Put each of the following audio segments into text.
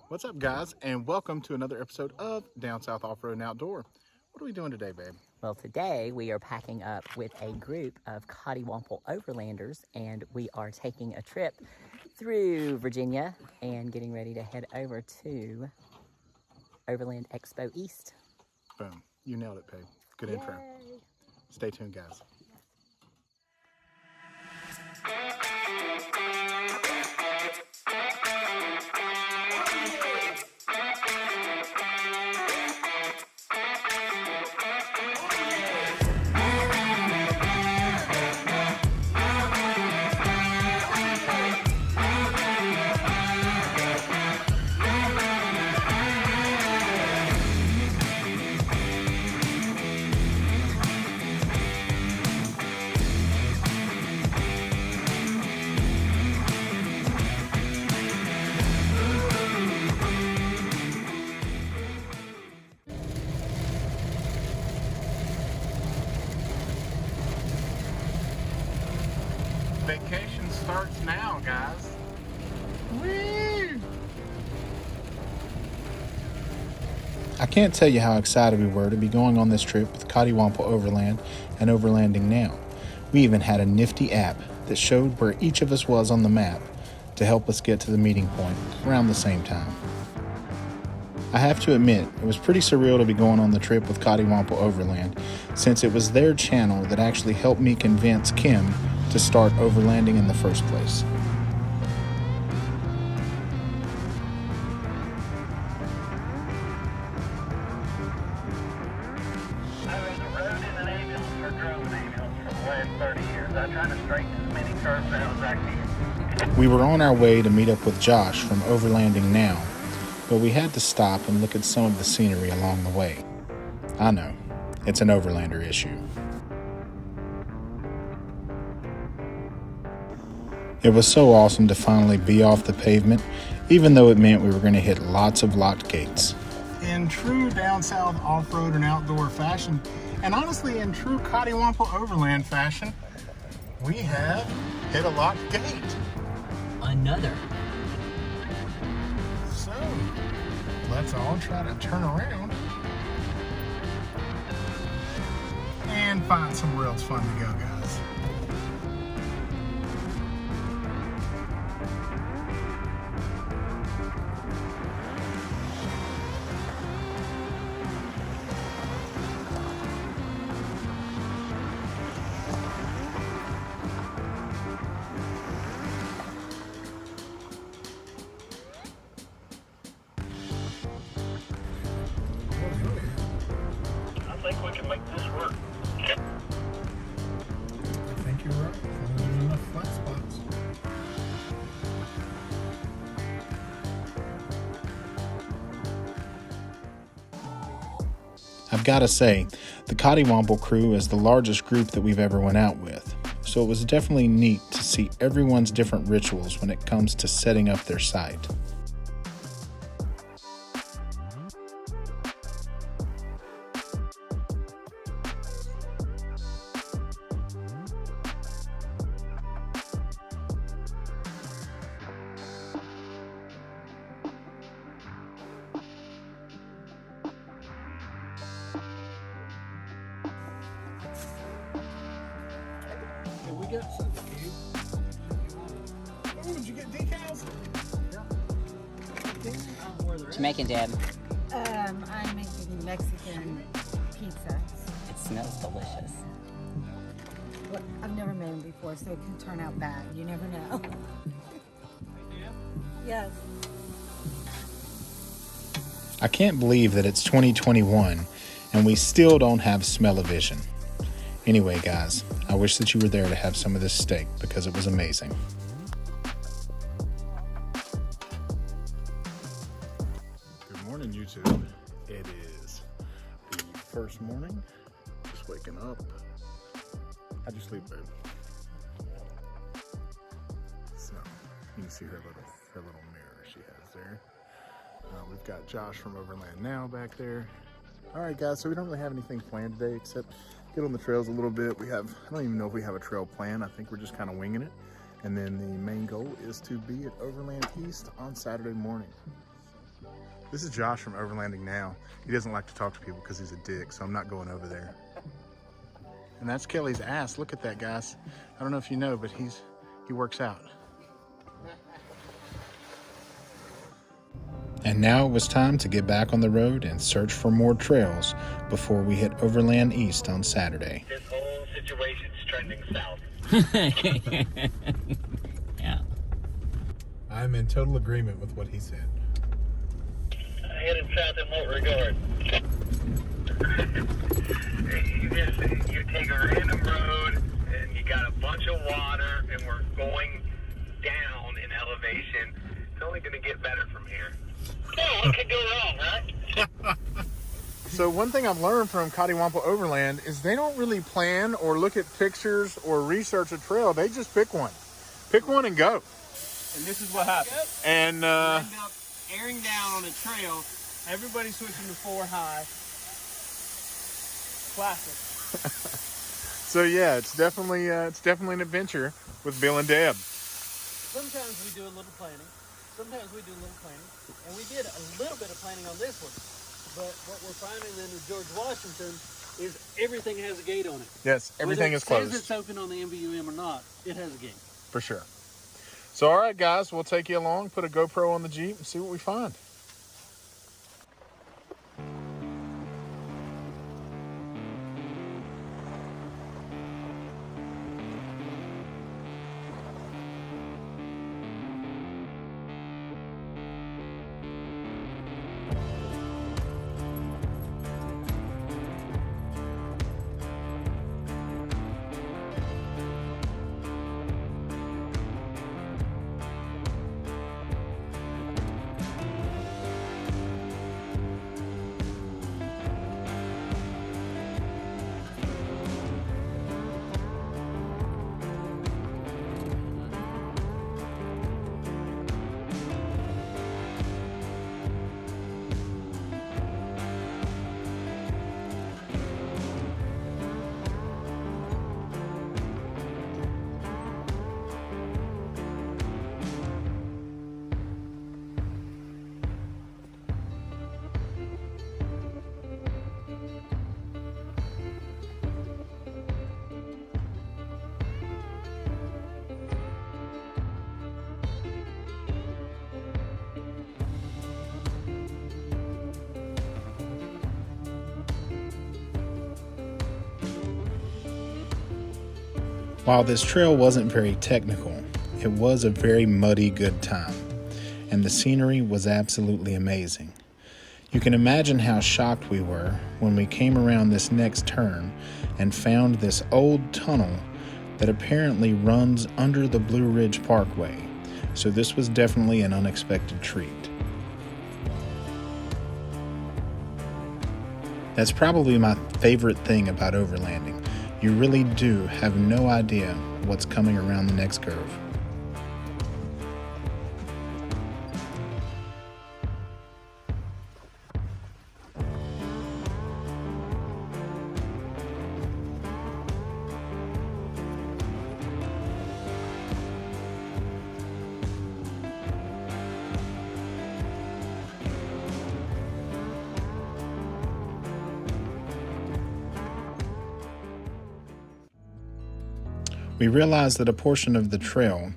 What's up, guys, and welcome to another episode of Down South Off-Road and Outdoor. What are we doing today, babe? Well, today we are packing up with a group of Coddiwomple Overlanders, and we are taking a trip through Virginia and getting ready to head over to Overland Expo East. Boom. You nailed it, babe. Good intro. Stay tuned, guys. Vacation starts now, guys. Woo! I can't tell you how excited we were to be going on this trip with Coddiwomple Overland and Overlanding Now. We even had a nifty app that showed where each of us was on the map to help us get to the meeting point around the same time. I have to admit, it was pretty surreal to be going on the trip with Coddiwomple Overland, since it was their channel that actually helped me convince Kim to start overlanding in the first place. I was rode in an ambulance or drove an ambulance for the last 30 years. I try to straighten as many curves out as I can. We were on our way to meet up with Josh from Overlanding Now, but we had to stop and look at some of the scenery along the way. I know, it's an Overlander issue. It was so awesome to finally be off the pavement, even though it meant we were going to hit lots of locked gates. In true down south off-road and outdoor fashion, and honestly in true Coddiwomple Overland fashion, we have hit a locked gate. Another. So, let's all try to turn around and find somewhere else fun to go, guys. I think we can make this work. I think you're right. There's enough flat spots. I've got to say, the Coddiwomple crew is the largest group that we've ever went out with, so it was definitely neat to see everyone's different rituals when it comes to setting up their site. We got something for you. Oh, did you get decals? What you making, Dad? I'm making Mexican pizza. It smells delicious. Well, I've never made them before, so it can turn out bad. You never know. Yes. I can't believe that it's 2021 and we still don't have smell-o-vision. Anyway, guys, I wish that you were there to have some of this steak because it was amazing. Good morning, YouTube. It is the first morning. Just waking up. How'd you sleep, babe? So, you can see her little mirror she has there. We've got Josh from Overland Now back there. All right, guys, so we don't really have anything planned today except get on the trails a little bit. I don't even know if we have a trail plan. I think we're just kind of winging it. And then the main goal is to be at Overland East on Saturday morning. This is Josh from Overlanding Now. He doesn't like to talk to people because he's a dick, so I'm not going over there. And that's Kelly's ass. Look at that, guys. I don't know if you know, but he works out. And now it was time to get back on the road and search for more trails before we hit Overland East on Saturday. This whole situation's trending south. Yeah. I'm in total agreement with what he said. Headed south in what regard? you take a random road and you got a bunch of water and we're going down in elevation. It's only going to get better from here. Oh, what could go wrong, right? So one thing I've learned from Coddiwomple Overland is they don't really plan or look at pictures or research a trail. They just pick one. Pick one and go. And this is what happened. And We end up airing down on a trail. Everybody switching to 4 high. Classic. so yeah, it's definitely an adventure with Bill and Deb. Sometimes we do a little planning. Sometimes we do a little planning. And we did a little bit of planning on this one. But what we're finding then with George Washington is everything has a gate on it. Yes, everything is Whether it closed. says it's open on the MVUM or not, it has a gate. For sure. So all right, guys, we'll take you along, put a GoPro on the Jeep, and see what we find. While this trail wasn't very technical, it was a very muddy good time, and the scenery was absolutely amazing. You can imagine how shocked we were when we came around this next turn and found this old tunnel that apparently runs under the Blue Ridge Parkway, so this was definitely an unexpected treat. That's probably my favorite thing about overlanding. You really do have no idea what's coming around the next curve. We realized that a portion of the trail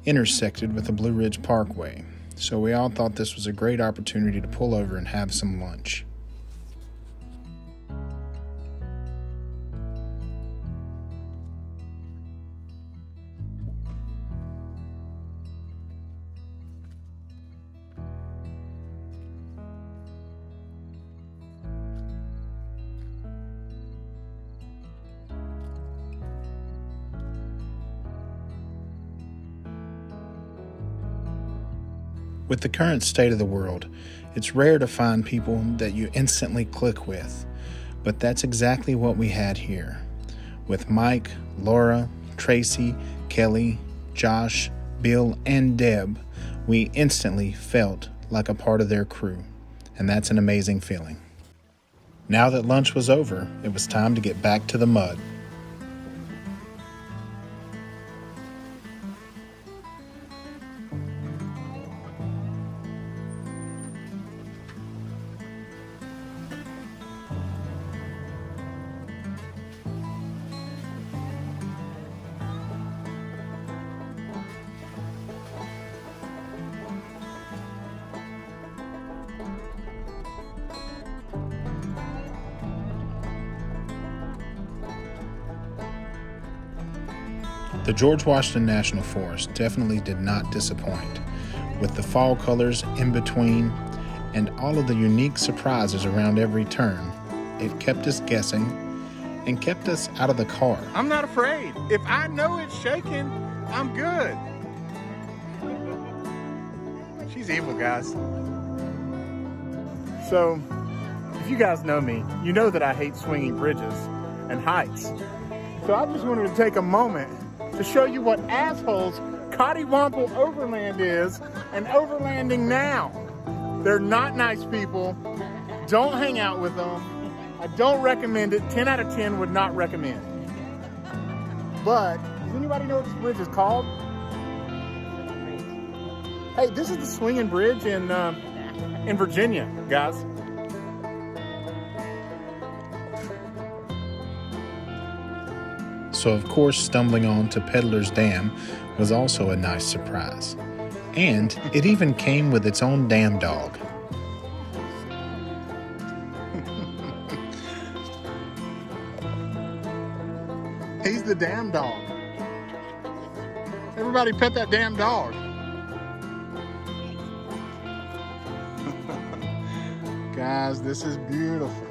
intersected with the Blue Ridge Parkway, so we all thought this was a great opportunity to pull over and have some lunch. With the current state of the world, it's rare to find people that you instantly click with, but that's exactly what we had here. With Mike, Laura, Tracy, Kelly, Josh, Bill, and Deb, we instantly felt like a part of their crew, and that's an amazing feeling. Now that lunch was over, it was time to get back to the mud. The George Washington National Forest definitely did not disappoint, with the fall colors in between and all of the unique surprises around every turn. It kept us guessing and kept us out of the car. I'm not afraid. If I know it's shaking, I'm good. She's evil, guys. So, if you guys know me, you know that I hate swinging bridges and heights. So I just wanted to take a moment to show you what assholes Coddiwomple Overland is and Overlanding Now. They're not nice people. Don't hang out with them. I don't recommend it. 10 out of 10 would not recommend. But, does anybody know what this bridge is called? Hey, this is the swinging bridge in Virginia, guys. So of course, stumbling on to Peddler's Dam was also a nice surprise. And it even came with its own damn dog. He's the damn dog. Everybody pet that damn dog. Guys, this is beautiful.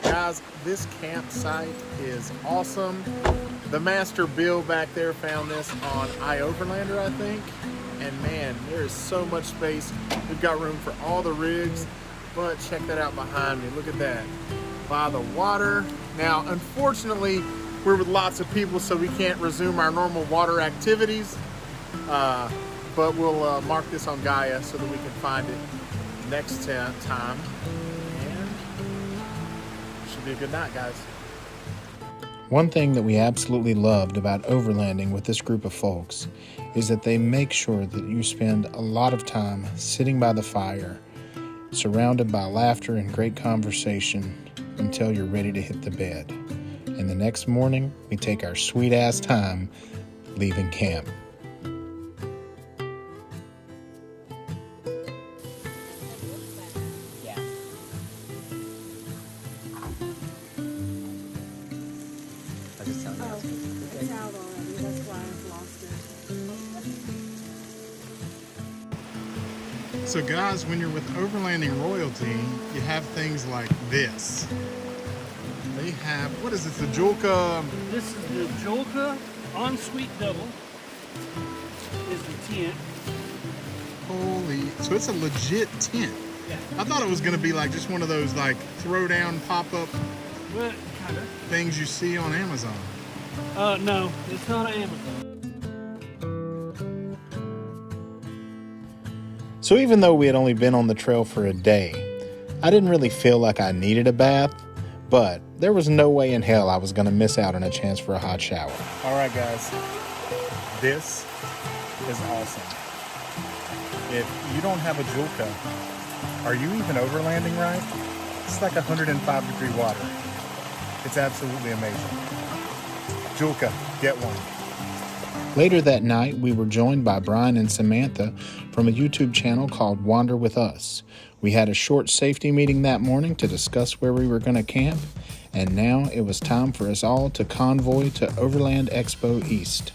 Guys, this campsite is awesome. The master Bill back there found this on iOverlander, I think. And man, there is so much space. We've got room for all the rigs, but check that out behind me. Look at that. By the water. Now, unfortunately, we're with lots of people, so we can't resume our normal water activities. But we'll mark this on Gaia so that we can find it next time. Be a good night, guys. One thing that we absolutely loved about overlanding with this group of folks is that they make sure that you spend a lot of time sitting by the fire, surrounded by laughter and great conversation until you're ready to hit the bed. And the next morning, we take our sweet ass time leaving camp. It's out already. That's why I've lost it. So guys, when you're with Overlanding royalty, you have things like this. They have, what is this, the Julka? This is the Julka Ensuite Double. Is the tent. Holy, so it's a legit tent. Yeah. I thought it was gonna be like just one of those like throw down pop-up Well, kind of. things you see on Amazon. No, it's not Amazon. So even though we had only been on the trail for a day, I didn't really feel like I needed a bath, but there was no way in hell I was gonna miss out on a chance for a hot shower. All right, guys, this is awesome. If you don't have a Julka, are you even overlanding right? It's like 105-degree water. It's absolutely amazing. Julka, get one. Later that night, we were joined by Brian and Samantha from a YouTube channel called Wander With Us. We had a short safety meeting that morning to discuss where we were going to camp, and now it was time for us all to convoy to Overland Expo East.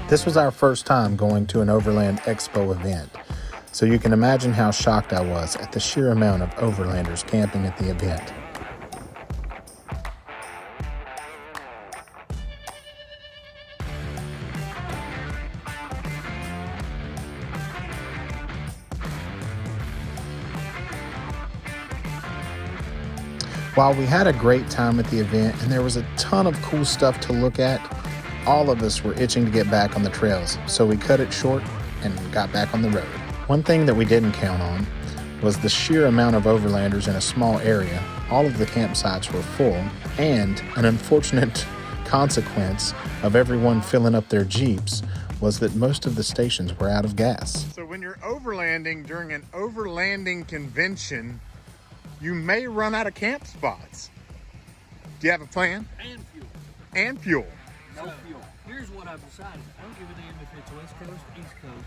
This was our first time going to an Overland Expo event, so you can imagine how shocked I was at the sheer amount of Overlanders camping at the event. While we had a great time at the event and there was a ton of cool stuff to look at, all of us were itching to get back on the trails, so we cut it short and got back on the road. One thing that we didn't count on was the sheer amount of Overlanders in a small area. All of the campsites were full, and an unfortunate consequence of everyone filling up their Jeeps was that most of the stations were out of gas. So when you're overlanding during an overlanding convention, you may run out of camp spots. Do you have a plan? And fuel. And fuel. No fuel. Here's what I've decided. I don't give a damn if it's West Coast, East Coast.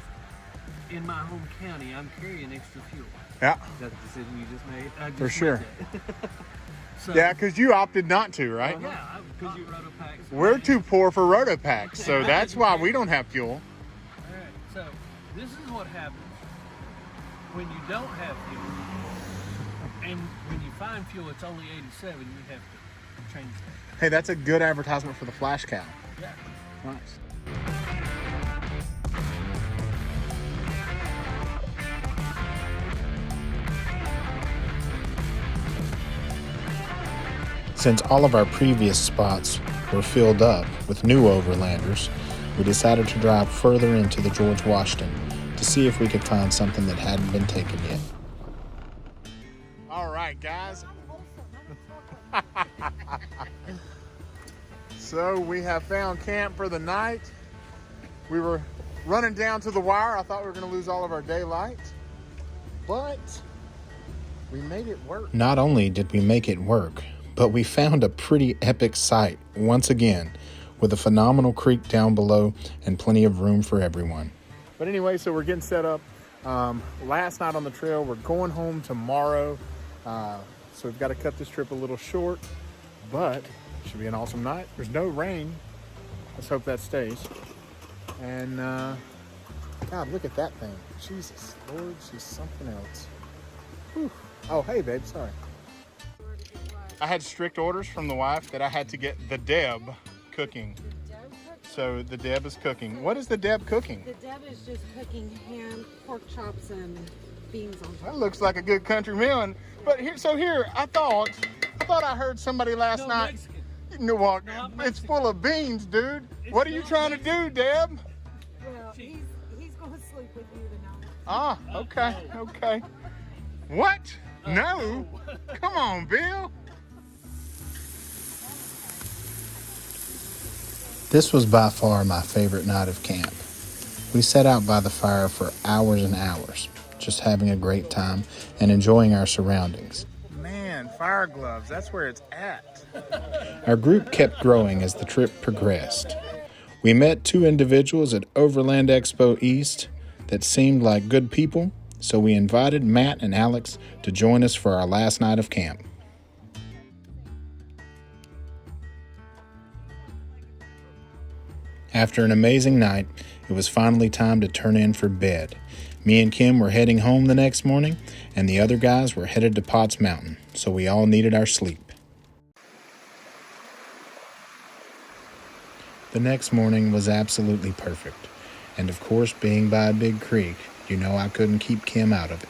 In my home county, I'm carrying extra fuel. Yeah. Is that the decision you just made? I just For sure. So, Yeah, because you opted not to, right? Yeah, because you roto packs. We're too poor for roto packs, so that's why we don't have fuel. All right, so this is what happens when you don't have fuel. And when you find fuel, it's only 87, you have to change that. Hey, that's a good advertisement for the flash cow. Yeah. Nice. Since all of our previous spots were filled up with new Overlanders, we decided to drive further into the George Washington to see if we could find something that hadn't been taken yet. All right, guys. So we have found camp for the night. We were running down to the wire. I thought we were going to lose all of our daylight, but we made it work. Not only did we make it work, but we found a pretty epic site once again, with a phenomenal creek down below and plenty of room for everyone. But anyway, so we're getting set up. Last night on the trail, we're going home tomorrow. So we've got to cut this trip a little short, but it should be an awesome night. There's no rain. Let's hope that stays. And God, look at that thing. Jesus, Lord, she's something else. Whew. Oh, hey, babe, sorry. I had strict orders from the wife that I had to get the Deb cooking. So the Deb is cooking. What is the Deb cooking? The Deb is just cooking ham, pork chops, and beans on top. That looks like a good country meal. But here, I thought I heard somebody last night. Mexican. No, well, No, it's full of beans, dude. What are you trying to do, Deb? Well, he's going to sleep with you tonight. Ah, okay. What? No? Come on, Bill. This was by far my favorite night of camp. We sat out by the fire for hours and hours, just having a great time and enjoying our surroundings. Man, fire gloves, that's where it's at. Our group kept growing as the trip progressed. We met two individuals at Overland Expo East that seemed like good people, so we invited Matt and Alex to join us for our last night of camp. After an amazing night, it was finally time to turn in for bed. Me and Kim were heading home the next morning, and the other guys were headed to Potts Mountain, so we all needed our sleep. The next morning was absolutely perfect, and of course, being by a big creek, you know I couldn't keep Kim out of it.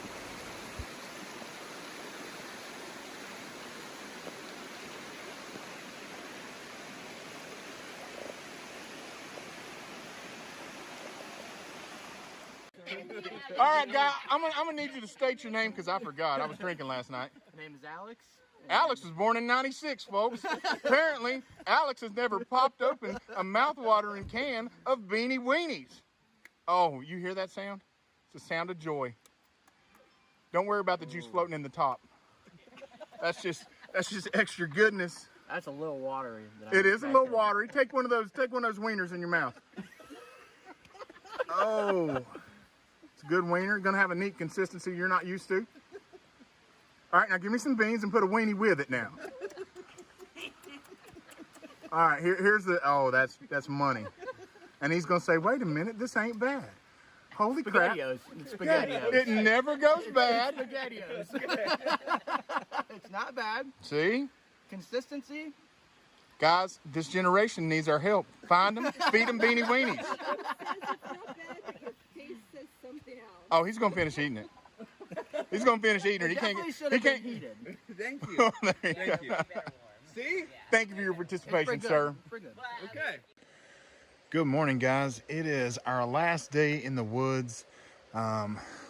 All right, guy, I'm gonna need you to state your name because I forgot. I was drinking last night. My name is Alex. Alex was born in '96, folks. Apparently, Alex has never popped open a mouth-watering can of Beanie Weenies. Oh, you hear that sound? It's a sound of joy. Don't worry about the juice floating in the top. That's just extra goodness. That's a little watery. It is a little watery. Take one of those wieners in your mouth. Oh, it's a good wiener. Gonna have a neat consistency you're not used to. All right, now give me some beans and put a weenie with it now. All right, here's the, oh, that's money. And he's gonna say, wait a minute, this ain't bad. Holy crap. SpaghettiOs. It's Yeah, SpaghettiOs. it never goes bad. It's SpaghettiOs. It's not bad. See? Consistency. Guys, this generation needs our help. Find them, feed them Beanie Weenies. Oh, he's gonna finish eating it. He's gonna finish eating it. He can't. He can't. Heated. Thank you. Oh, there you Thank go. you. See? Thank you for your participation, sir. Pretty good. Okay. Good morning, guys. It is our last day in the woods.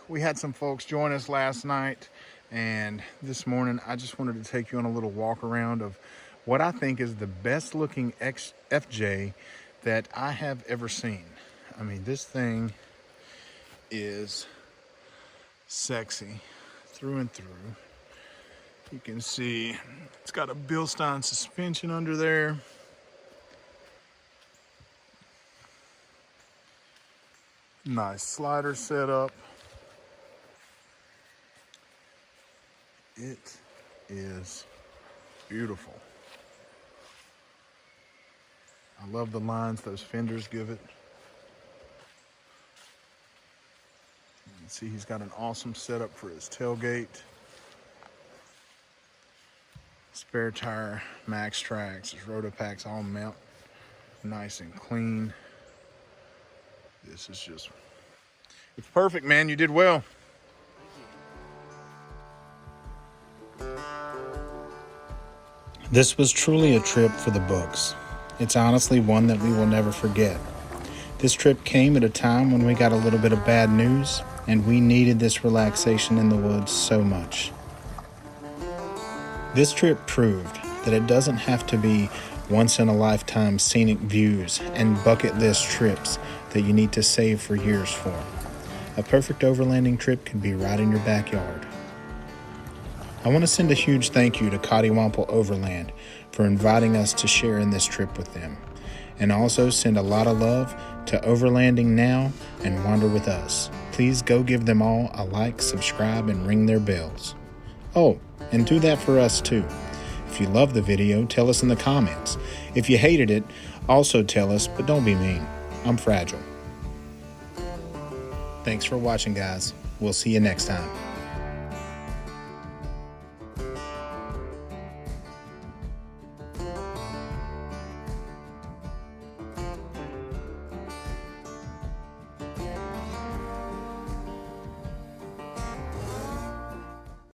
We had some folks join us last night, and this morning I just wanted to take you on a little walk around of what I think is the best looking FJ that I have ever seen. I mean, this thing is sexy through and through. You can see it's got a Bilstein suspension under there. Nice slider setup. It is beautiful. I love the lines those fenders give it. You can see he's got an awesome setup for his tailgate. Spare tire, max tracks, his rotopacks all mount nice and clean. This is just, it's perfect, man. You did well. This was truly a trip for the books. It's honestly one that we will never forget. This trip came at a time when we got a little bit of bad news, and we needed this relaxation in the woods so much. This trip proved that it doesn't have to be once-in-a-lifetime scenic views and bucket list trips that you need to save for years for. A perfect overlanding trip could be right in your backyard. I want to send a huge thank you to Coddiwomple Overland for inviting us to share in this trip with them, and also send a lot of love to Overlanding Now and Wander With Us. Please go give them all a like, subscribe, and ring their bells. Oh, and do that for us too. If you loved the video, tell us in the comments. If you hated it, also tell us, but don't be mean. I'm fragile. Thanks for watching, guys. We'll see you next time.